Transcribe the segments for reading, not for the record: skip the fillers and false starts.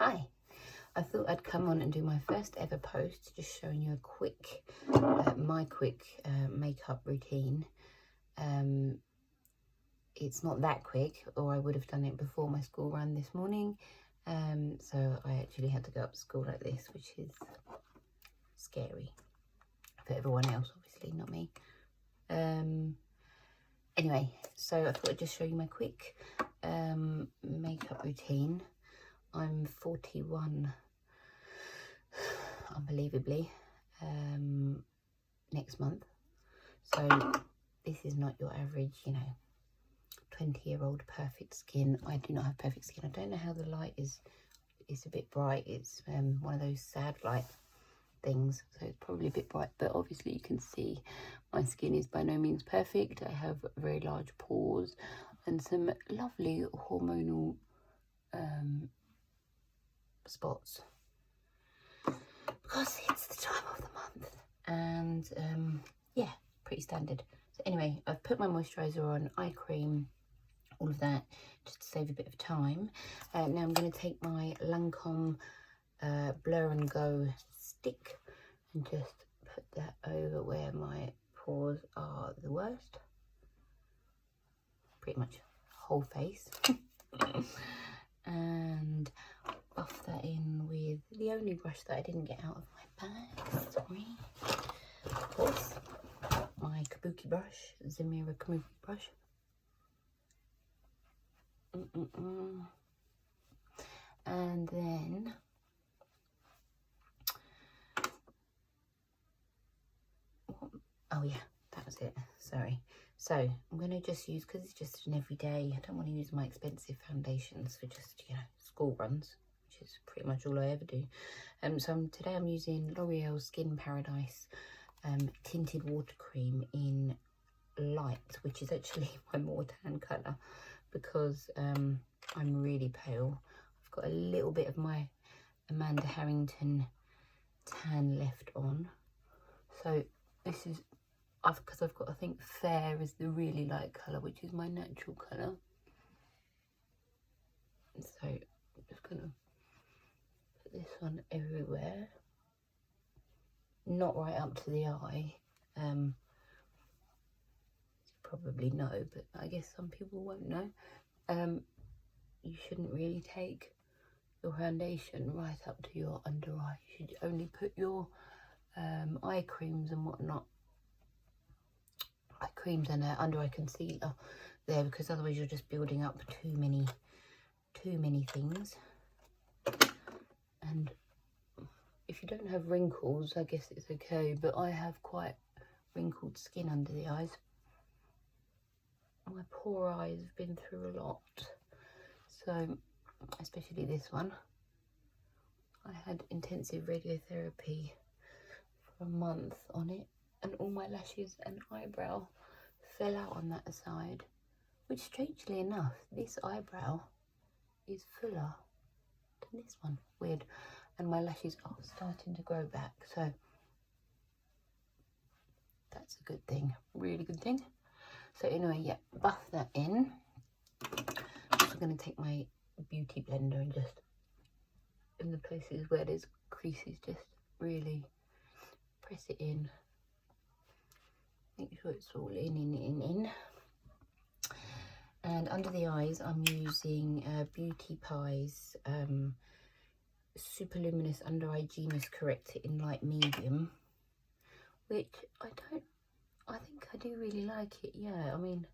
Hi, I thought I'd come on and do my first ever post, just showing you a quick, my quick makeup routine. It's not that quick, or I would have done it before my school run this morning. So I actually had to go up to school like this, which is scary for everyone else, obviously, not me. Anyway, so I thought I'd just show you my quick makeup routine. I'm 41, unbelievably, next month. So this is not your average, you know, 20-year-old perfect skin. I do not have perfect skin. I don't know how the light is. It's a bit bright. It's one of those sad light things, so it's probably a bit bright, but obviously you can see my skin is by no means perfect. I have very large pores and some lovely hormonal spots because it's the time of the month, and yeah, pretty standard. So anyway, I've put my moisturizer on, eye cream, all of that, just to save a bit of time. Now I'm going to take my Lancôme Blur Go stick and just put that over where my pores are the worst, pretty much whole face. And buff that in with the only brush that I didn't get out of my bag, sorry, of course, my kabuki brush, Zamira kabuki brush. And then oh yeah, that was it, sorry. So I'm going to just use, because it's just an everyday, I don't want to use my expensive foundations for just, you know, school runs, which is pretty much all I ever do. So today I'm using L'Oreal Skin Paradise tinted water cream in light, which is actually my more tan colour, because I'm really pale. I've got a little bit of my Amanda Harrington tan left on, so this is because I've got, I think fair is the really light colour, which is my natural colour. So I'm just gonna put this on everywhere, not right up to the eye. You probably know, but I guess some people won't know. You shouldn't really take your foundation right up to your under eye. You should only put your eye creams and whatnot, eye creams and under eye concealer there, because otherwise you're just building up too many things. And if you don't have wrinkles, I guess it's okay, but I have quite wrinkled skin under the eyes. My poor eyes have been through a lot, so especially this one. I had intensive radiotherapy for a month on it, and all my lashes and eyebrow fell out on that side, which strangely enough, this eyebrow is fuller than this one. Weird. And my lashes are starting to grow back, so that's a good thing, really good thing. So anyway, yeah, buff that in. I'm also going to take my beauty blender and just, in the places where there's creases, just really press it in. Make sure it's all in. And under the eyes, I'm using Beautypie's Super Luminous Under Eye Genius Corrector in light medium, which I think I do really like it. Yeah, I mean,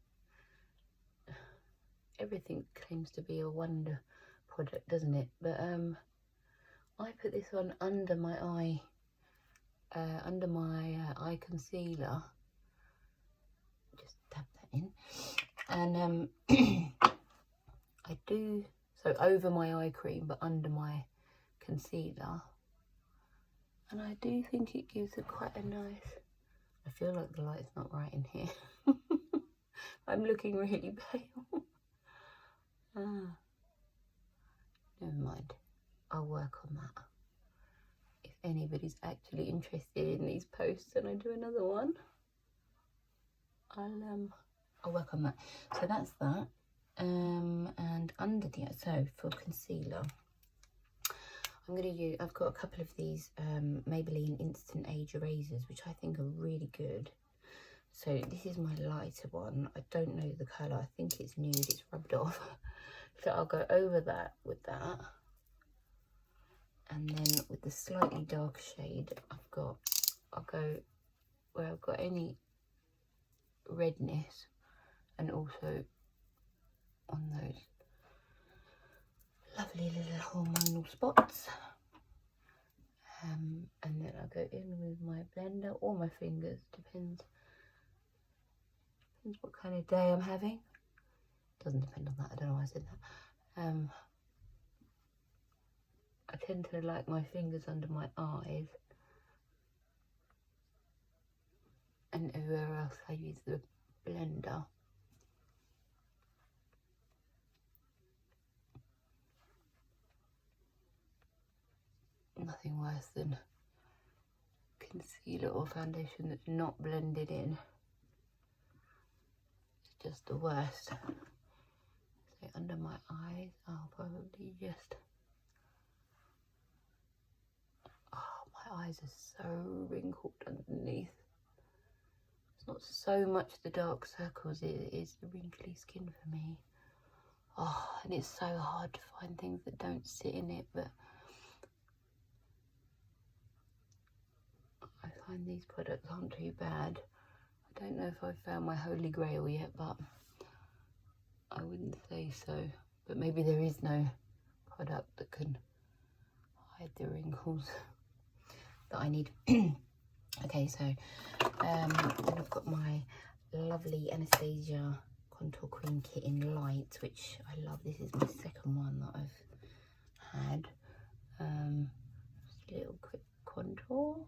everything claims to be a wonder product, doesn't it? But I put this on under my eye, eye concealer. Just tap that in, and I do so over my eye cream, but under my concealer, and I do think it gives it quite a nice. I feel like the light's not right in here. I'm looking really pale. Never mind, I'll work on that. If anybody's actually interested in these posts and I do another one, I'll work on that. So that's that. And under the eye, so for concealer, I'm going to use, I've got a couple of these Maybelline Instant Age Erasers, which I think are really good. So this is my lighter one. I don't know the colour. I think it's nude. It's rubbed off. So I'll go over that with that. And then with the slightly darker shade, I'll go where I've got any redness, and also on those lovely little hormonal spots. And then I'll go in with my blender or my fingers, depends what kind of day I'm having. Doesn't depend on that, I don't know why I said that. I tend to like my fingers under my eyes, and everywhere else I use the blender. Nothing worse than concealer or foundation that's not blended in. It's just the worst. So under my eyes, I'll probably just... Oh, my eyes are so wrinkled underneath. It's not so much the dark circles, it is the wrinkly skin for me. Oh, and it's so hard to find things that don't sit in it, but I find these products aren't too bad. I don't know if I've found my holy grail yet, but I wouldn't say so. But maybe there is no product that can hide the wrinkles that I need. Okay, so then I've got my lovely Anastasia Contour Cream Kit in Light, which I love. This is my second one that I've had. Just a little quick contour.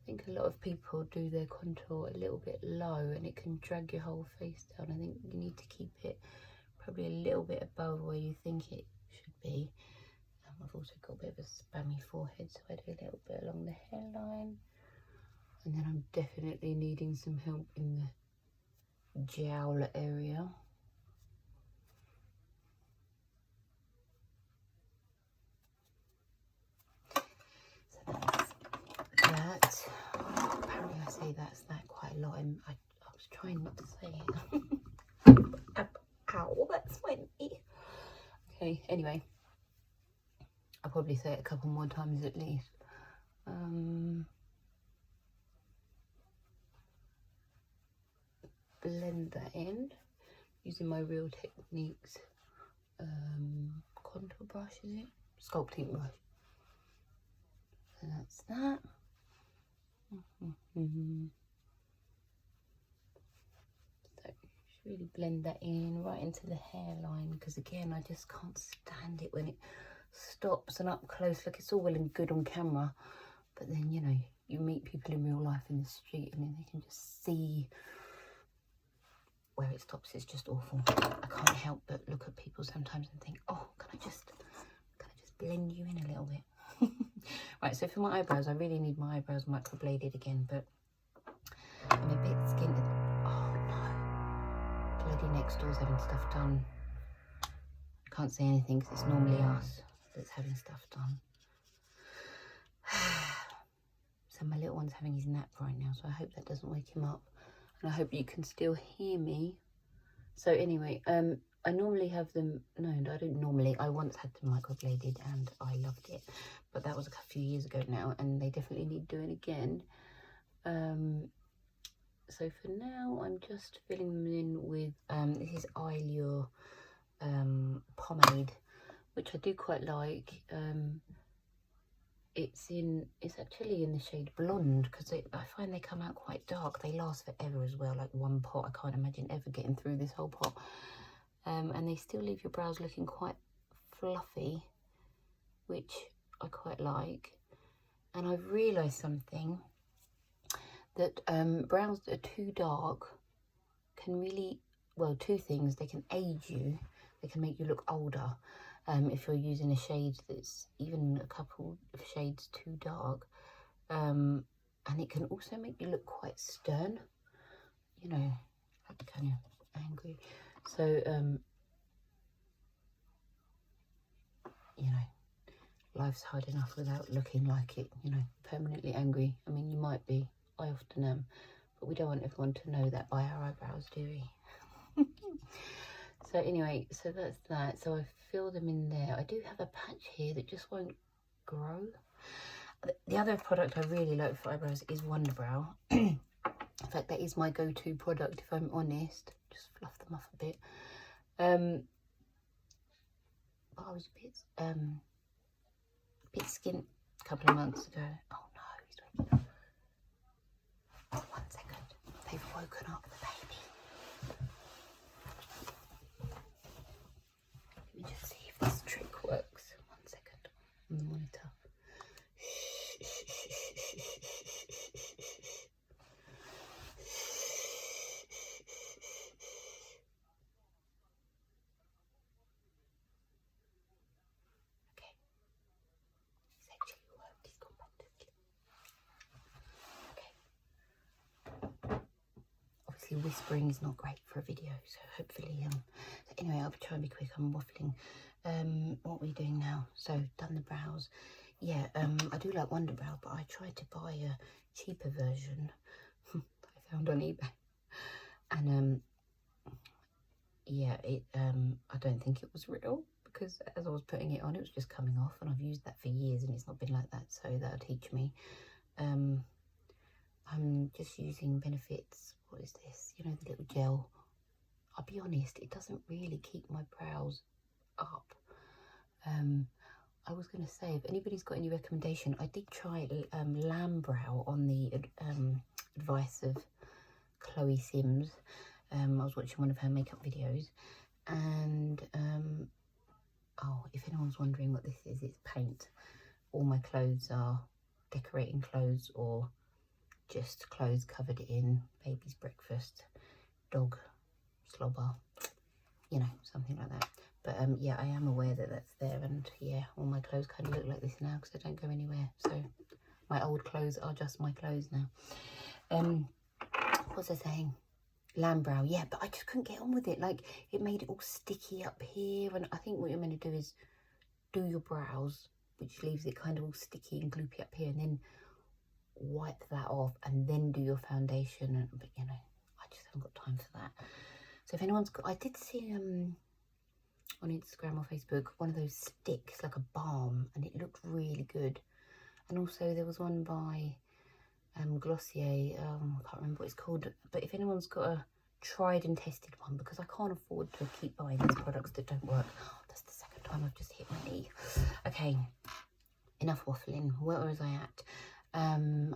I think a lot of people do their contour a little bit low and it can drag your whole face down. I think you need to keep it probably a little bit above where you think it should be. I've also got a bit of a spammy forehead, so I do a little bit along the hairline. And then I'm definitely needing some help in the jowl area. So that's that. Apparently I say that's that quite a lot. I was trying not to say it. Ow, that's my knee. Okay, anyway. I'll probably say it a couple more times at least. Blend that in using my Real Techniques contour brush, is it? Sculpting brush. So that's that. So just really blend that in right into the hairline, because again I just can't stand it when it stops and up close. Like, it's all well and good on camera, but then, you know, you meet people in real life in the street and then they can just see where it stops. It's just awful. I can't help but look at people sometimes and think, oh, can I just blend you in a little bit? Right, so for my eyebrows, I really need my eyebrows microbladed again, but I'm a bit skinny. Oh no, bloody next door's having stuff done. I can't say anything because it's normally us that's having stuff done. So my little one's having his nap right now, so I hope that doesn't wake him up, and I hope you can still hear me. So anyway, I normally have them, no, I don't normally, I once had them microbladed and I loved it, but that was a few years ago now, and they definitely need doing again. So for now, I'm just filling them in with, this is Eyelure pomade, which I do quite like. It's actually in the shade Blonde, because I find they come out quite dark. They last forever as well, like one pot. I can't imagine ever getting through this whole pot. And they still leave your brows looking quite fluffy, which I quite like. And I've realised something, that brows that are too dark can really, well, two things. They can age you, they can make you look older. If you're using a shade that's even a couple of shades too dark, and it can also make you look quite stern, you know, like kind of angry. So you know, life's hard enough without looking like it, you know, permanently angry. I mean, you might be, I often am, but we don't want everyone to know that by our eyebrows, do we? So anyway, so that's that. So I fill them in there. I do have a patch here that just won't grow. The other product I really like for eyebrows is Wonder Brow. In fact, that is my go-to product, if I'm honest. Just fluff them off a bit. But I was a bit skint a couple of months ago. Oh no, he's waking up. Oh, 1 second. They've woken up the baby. Let me just see if this trick works. 1 second. On the monitor. Whispering is not great for a video, so hopefully so anyway, I'll try and be quick. I'm waffling. What are we doing now? So done the brows. Yeah, I do like Wonder Brow, but I tried to buy a cheaper version I found on eBay, and yeah, it I don't think it was real, because as I was putting it on, it was just coming off, and I've used that for years and it's not been like that, so that'll teach me. I'm just using Benefit's, what is this? You know, the little gel. I'll be honest, it doesn't really keep my brows up. I was going to say, if anybody's got any recommendation, I did try Lamb Brow on the advice of Chloe Sims. I was watching one of her makeup videos, and oh, if anyone's wondering what this is, it's paint. All my clothes are decorating clothes, or just clothes covered in baby's breakfast, dog slobber, you know, something like that. But yeah, I am aware that that's there, and yeah, all my clothes kind of look like this now because I don't go anywhere. So my old clothes are just my clothes now. What was I saying? Lamb Brow, yeah, but I just couldn't get on with it. Like, it made it all sticky up here, and I think what you're meant to do is do your brows, which leaves it kind of all sticky and gloopy up here, and then wipe that off and then do your foundation. And but you know, I just haven't got time for that. So if anyone's got, I did see on Instagram or Facebook one of those sticks, like a balm, and it looked really good. And also there was one by Glossier, I can't remember what it's called, but if anyone's got a tried and tested one, because I can't afford to keep buying these products that don't work. Oh, that's the second time I've just hit my knee. Okay, enough waffling. Where was I at?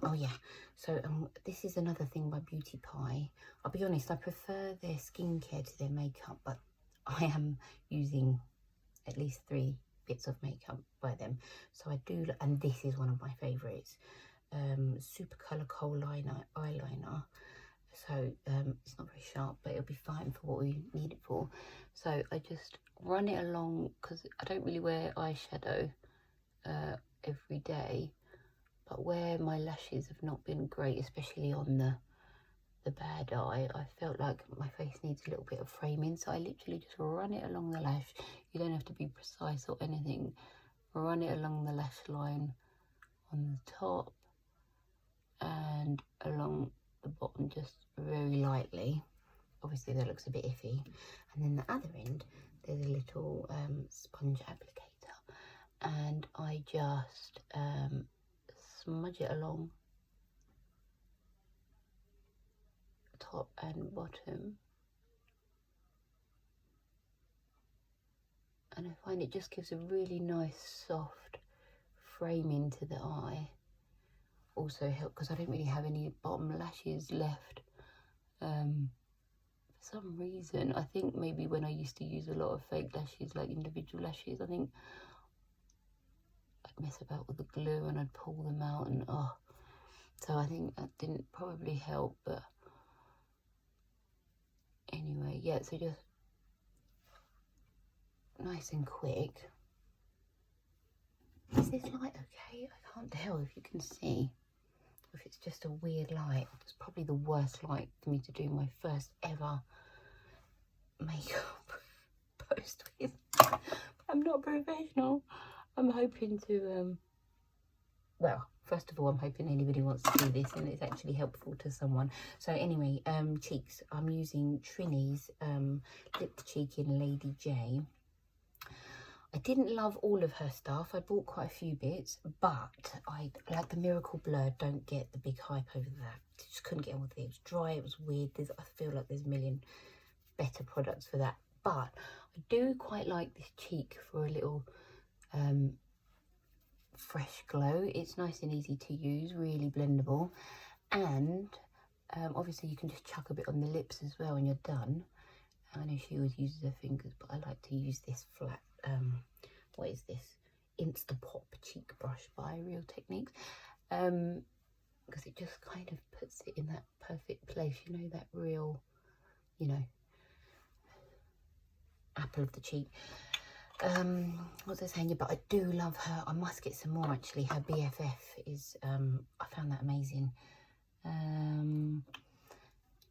Oh yeah, so this is another thing by Beautypie. I'll be honest, I prefer their skincare to their makeup, but I am using at least 3 bits of makeup by them, so I do. And this is one of my favorites, supercolour kohl liner eyeliner. So it's not very sharp, but it'll be fine for what we need it for. So I just run it along, because I don't really wear eyeshadow every day. But where my lashes have not been great, especially on the bad eye, I felt like my face needs a little bit of framing. So I literally just run it along the lash. You don't have to be precise or anything. Run it along the lash line on the top and along the bottom, just very lightly. Obviously that looks a bit iffy. And then the other end, there's a little sponge applicator. And I just smudge it along top and bottom, and I find it just gives a really nice soft framing to the eye. Also help because I don't really have any bottom lashes left for some reason. I think maybe when I used to use a lot of fake lashes, like individual lashes, I think I'd mess about with the glue and I'd pull them out, and so I think that didn't probably help. But anyway, yeah, so just nice and quick. Is this light okay? I can't tell if you can see, if it's just a weird light. It's probably the worst light for me to do my first ever makeup post with. I'm not professional. I'm hoping to, well, first of all, I'm hoping anybody wants to do this and it's actually helpful to someone. So anyway, cheeks. I'm using Trinny's Lip Cheek in Lady J. I didn't love all of her stuff. I bought quite a few bits, but I like the Miracle Blur. Don't get the big hype over that. Just couldn't get on with it. It was dry. It was weird. I feel like there's a million better products for that. But I do quite like this cheek for a little fresh glow. It's nice and easy to use, really blendable, and obviously you can just chuck a bit on the lips as well when you're done. I know she always uses her fingers, but I like to use this flat what is this, Instapop cheek brush by Real Techniques, because it just kind of puts it in that perfect place, you know, that real, you know, apple of the cheek. What was I saying? Yeah, but I do love her. I must get some more actually. Her BFF is I found that amazing.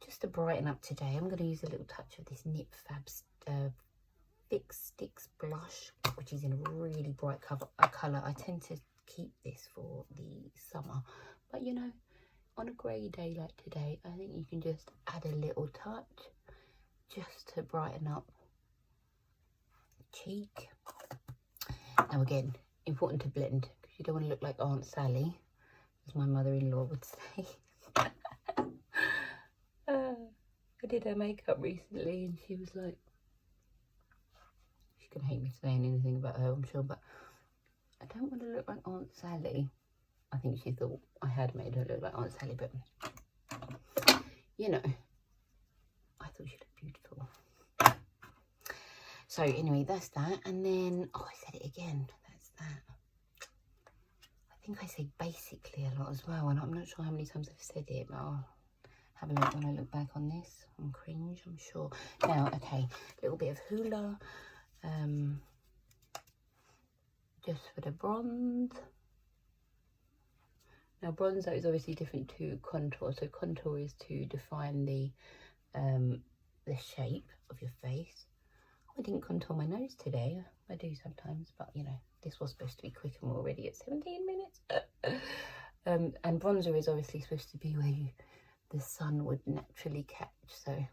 Just to brighten up today, I'm going to use a little touch of this Nip Fabs Fix Sticks blush, which is in a really bright colour. I tend to keep this for the summer, but you know, on a grey day like today, I think you can just add a little touch just to brighten up cheek. Now again, important to blend because you don't want to look like Aunt Sally, as my mother-in-law would say. I did her makeup recently and she was like, she's gonna hate me saying anything about her, I'm sure, but I don't want to look like Aunt Sally. I think she thought I had made her look like Aunt Sally, but you know, I thought she looked beautiful. So anyway, that's that. And then, oh, I said it again. That's that. I think I say basically a lot as well. And I'm not sure how many times I've said it, but I'll have a look when I look back on this. I'm cringe, I'm sure. Now, okay, a little bit of Hula. Just for the bronze. Now, bronzer is obviously different to contour. So contour is to define the shape of your face. I didn't contour my nose today. I do sometimes, but you know, this was supposed to be quick and we're already at 17 minutes. And bronzer is obviously supposed to be where the sun would naturally catch. So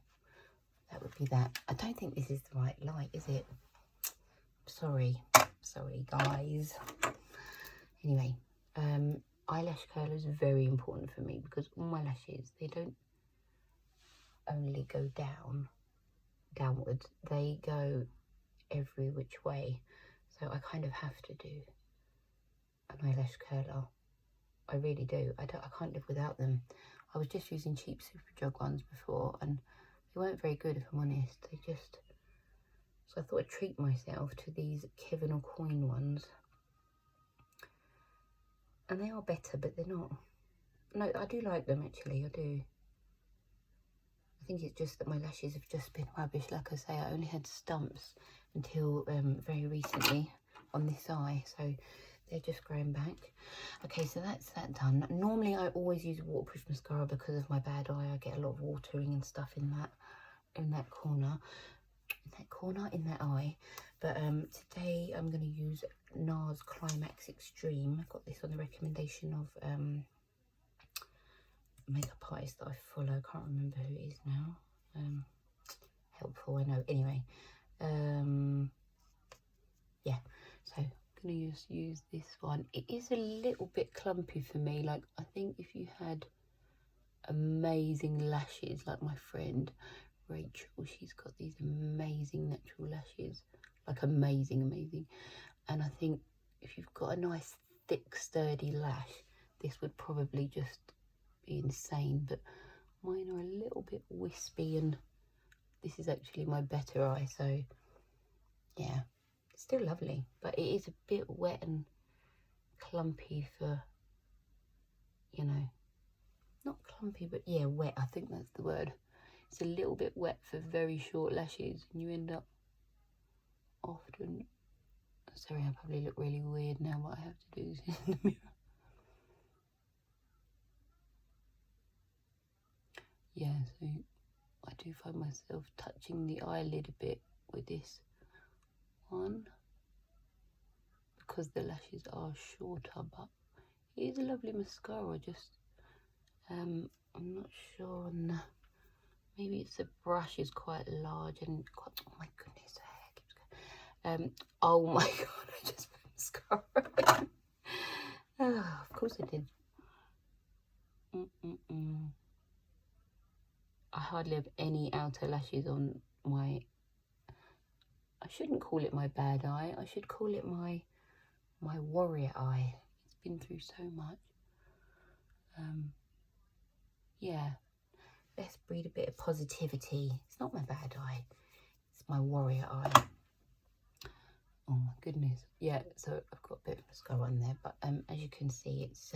that would be that. I don't think this is the right light, is it? Sorry guys. Anyway, eyelash curler is very important for me because all my lashes, they don't only go downwards, they go every which way, so I kind of have to do an eyelash curler. I really do. I can't live without them. I was just using cheap Superdrug ones before and they weren't very good, if I'm honest. So I thought I'd treat myself to these Kevin O'Coin ones, and they are better, but they're not. No, I do like them actually, I do. I think it's just that my lashes have just been rubbish. Like I say, I only had stumps until very recently on this eye, so they're just growing back. Okay, so that's that done. Normally I always use waterproof mascara because of my bad eye. I get a lot of watering and stuff in that corner, in that eye. But today I'm going to use Nars Climax Extreme. I got this on the recommendation of makeup artist that I follow. I can't remember who it is now. Helpful, I know. Anyway, yeah, so I'm gonna just use this one. It is a little bit clumpy for me. Like, I think if you had amazing lashes like my friend Rachel, she's got these amazing natural lashes, like amazing, and I think if you've got a nice thick sturdy lash, this would probably just be insane. But mine are a little bit wispy and this is actually my better eye, so yeah, it's still lovely, but it is a bit wet and clumpy for, you know, not clumpy, but yeah, wet, I think that's the word. It's a little bit wet for very short lashes and you end up often, sorry, I probably look really weird now, but I have to do this in the mirror. Yeah, so I do find myself touching the eyelid a bit with this one because the lashes are shorter, but it is a lovely mascara. Just I'm not sure on the, maybe it's the brush is quite large and quite, oh my goodness, the hair keeps going. Oh my god, I just put mascara. Oh, of course I did. I hardly have any outer lashes on my, I shouldn't call it my bad eye, I should call it my warrior eye. It's been through so much. Yeah, let's breed a bit of positivity. It's not my bad eye, it's my warrior eye. Oh my goodness. Yeah, so I've got a bit of mascara on there, but as you can see, it's just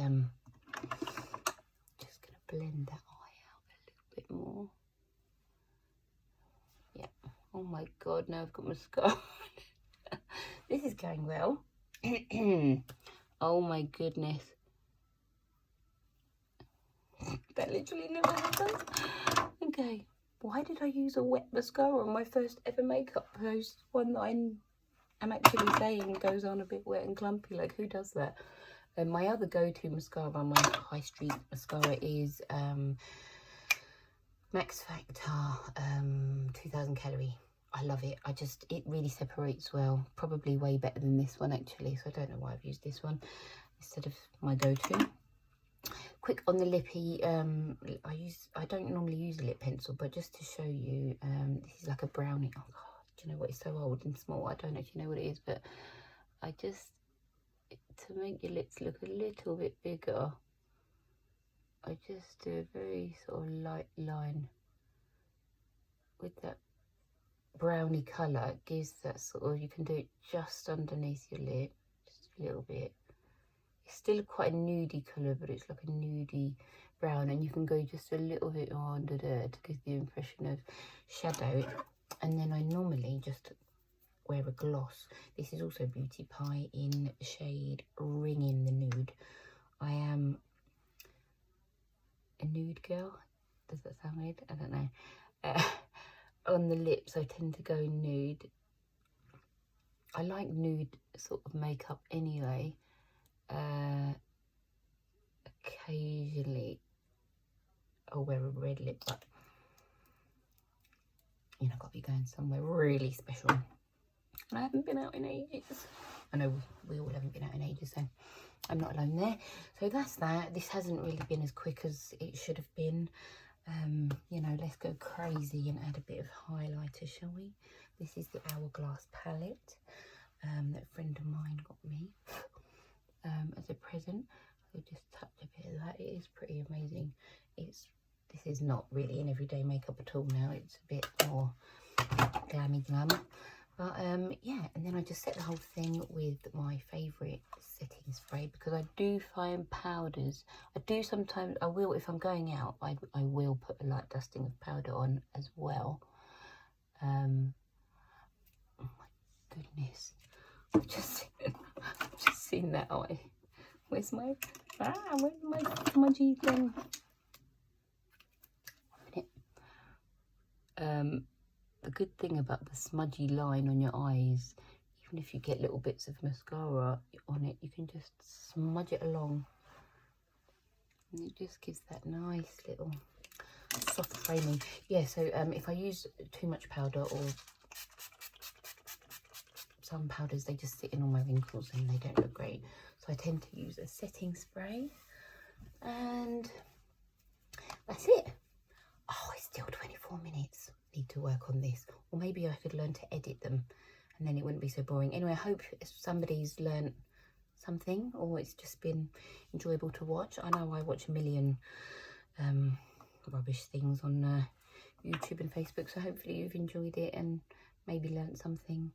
gonna blend that eye out a little bit more. Yeah. Oh my god, now I've got mascara. This is going well. Oh my goodness. That literally never happens. Okay. Why did I use a wet mascara on my first ever makeup post? One that I'm actually saying goes on a bit wet and clumpy. Like, who does that? And my other go-to mascara, my high street mascara, is Max Factor 2000 calorie. I love it. It really separates well. Probably way better than this one actually. So I don't know why I've used this one instead of my go-to. Quick on the lippy, I don't normally use a lip pencil, but just to show you, this is like a brownie. Oh god, do you know what? It's so old and small. I don't actually know what it is, but I just, to make your lips look a little bit bigger, I just do a very sort of light line with that brownie colour. It gives that sort of, you can do it just underneath your lip, just a little bit. It's still quite a nudie colour, but it's like a nudie brown, and you can go just a little bit more under there to give the impression of shadow. And then I normally just wear a gloss. This is also Beautypie in the shade Ringing the Nude. I am a nude girl. Does that sound weird? I don't know. On the lips, I tend to go nude. I like nude sort of makeup anyway. Occasionally I'll wear a red lip, but you know, I've got to be going somewhere really special. And I haven't been out in ages. I know we all haven't been out in ages, so I'm not alone there. So that's that. This hasn't really been as quick as it should have been. You know, let's go crazy and add a bit of highlighter, shall we? This is the Hourglass Palette that a friend of mine got me as a present. So just touch a bit of that. It is pretty amazing. This is not really an everyday makeup at all now. It's a bit more glammy glam. But yeah, and then I just set the whole thing with my favourite setting spray, because I do find powders, I do sometimes, I will, if I'm going out, I will put a light dusting of powder on as well. Oh my goodness, I've just seen that eye. Where's my smudgy thing? 1 minute. The good thing about the smudgy line on your eyes, even if you get little bits of mascara on it, you can just smudge it along. And it just gives that nice little soft framing. Yeah, so if I use too much powder, or some powders, they just sit in all my wrinkles and they don't look great. So I tend to use a setting spray. And that's it. Oh, it's still 24 minutes. Need to work on this, or maybe I could learn to edit them and then it wouldn't be so boring. Anyway, I hope somebody's learned something, or it's just been enjoyable to watch. I know I watch a million rubbish things on YouTube and Facebook, so hopefully you've enjoyed it and maybe learned something.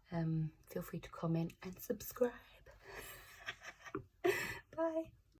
Feel free to comment and subscribe. Bye.